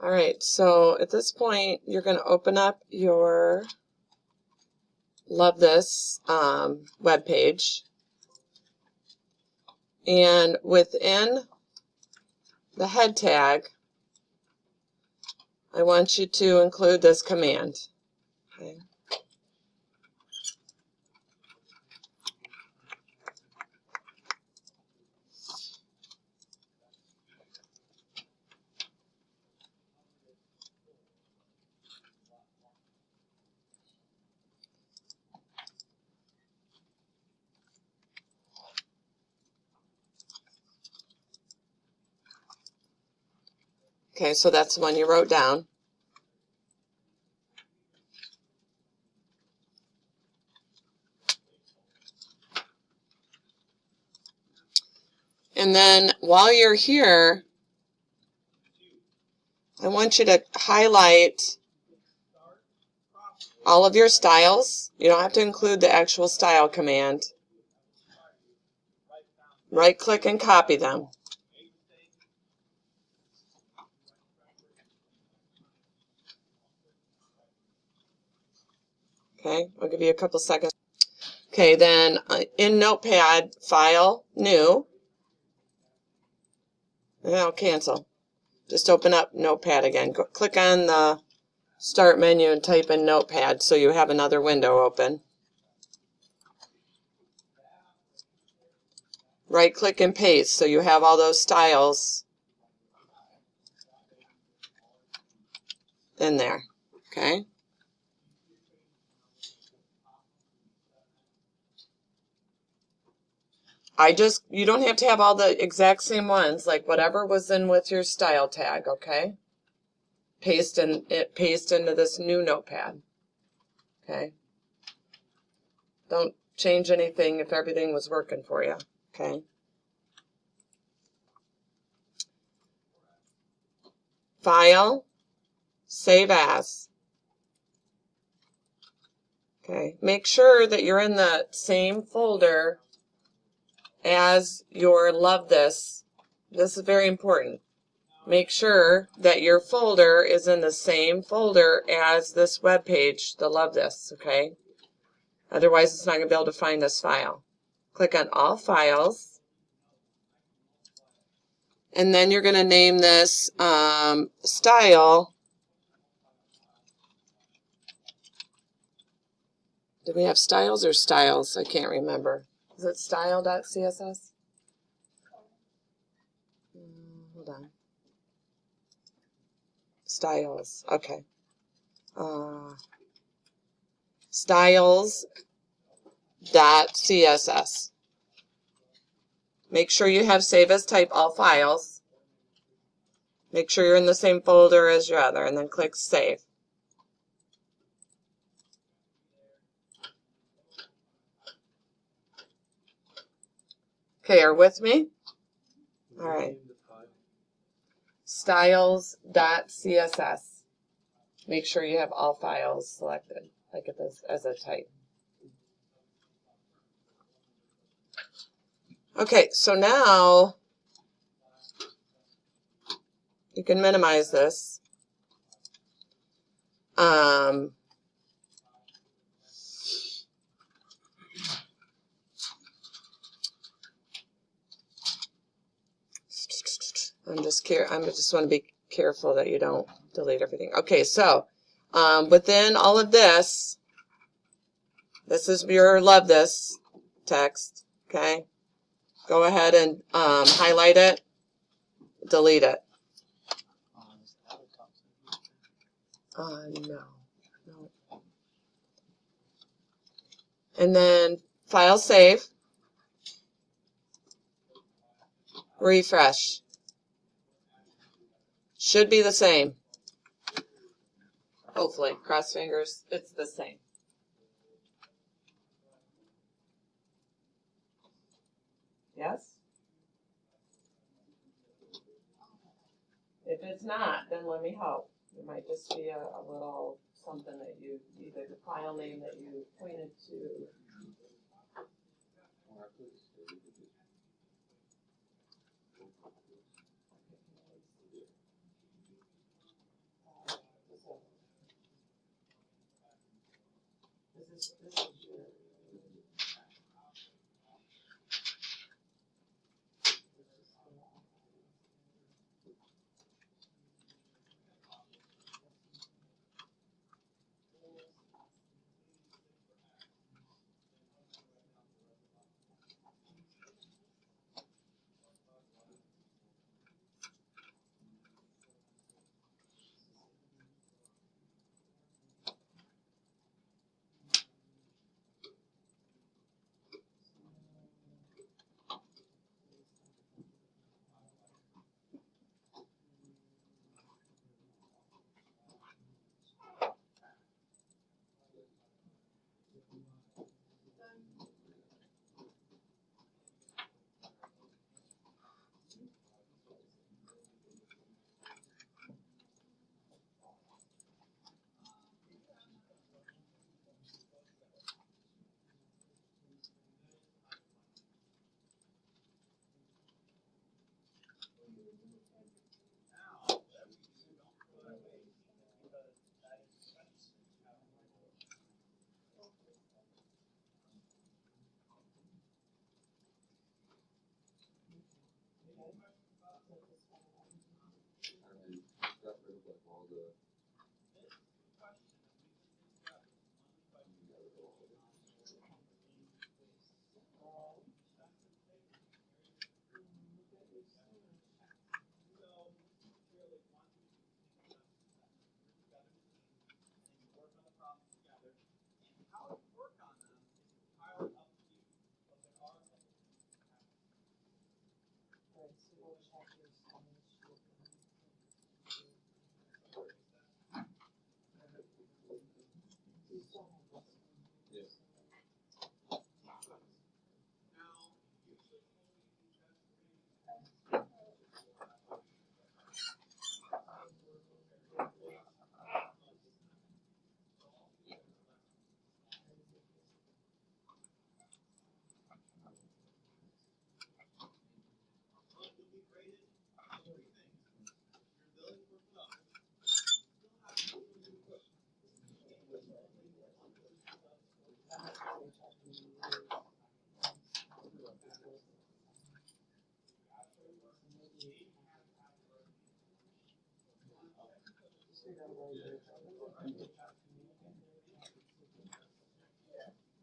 All right, so at this point, you're going to open up your Love This web page. And within the head tag, I want you to include this command. Okay. Okay, so that's the one you wrote down. And then while you're here, I want you to highlight all of your styles. You don't have to include the actual style command. Right-click and copy them. Okay, I'll give you a couple seconds. Okay, then in Notepad, File, New, and I'll cancel. Just open up Notepad again. Click on the Start menu and type in Notepad so you have another window open. Right-click and paste so you have all those styles in there. Okay. You don't have to have all the exact same ones, like whatever was in with your style tag, okay? Paste into this new Notepad. Okay. Don't change anything if everything was working for you. Okay. File, save as. Okay. Make sure that you're in the same folder as your Love This. This is very important. Make sure that your folder is in the same folder as this web page, the Love This, okay? Otherwise, it's not going to be able to find this file. Click on All Files. And then you're going to name this style. Do we have styles or styles? I can't remember. Is it style.css? Hold on. Styles. Okay. Styles.css. Make sure you have Save As Type All Files. Make sure you're in the same folder as your other, and then click Save. Okay, are with me? All right. Styles.css. Make sure you have all files selected, like this as a type. Okay, so now you can minimize this. I'm just want to be careful that you don't delete everything. Okay, so within all of this, this is your Love This text. Okay, go ahead and highlight it, delete it. No. And then File, Save, refresh. Should be the same. Hopefully, cross fingers, it's the same. Yes? If it's not, then let me help. It might just be a little something that you, either the file name that you pointed to.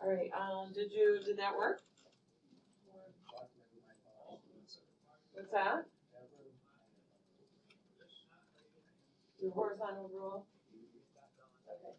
All right, did that work? What's that? Your horizontal rule? Okay.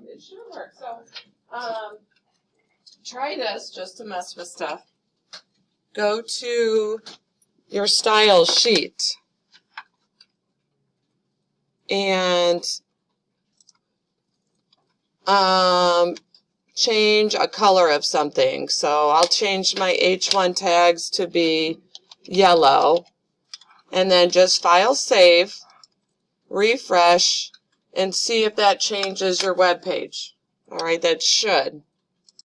It should work. So, try this just to mess with stuff. Go to your style sheet and change a color of something. So I'll change my H1 tags to be yellow, and then just file save, refresh, and see if that changes your web page. All right, that should.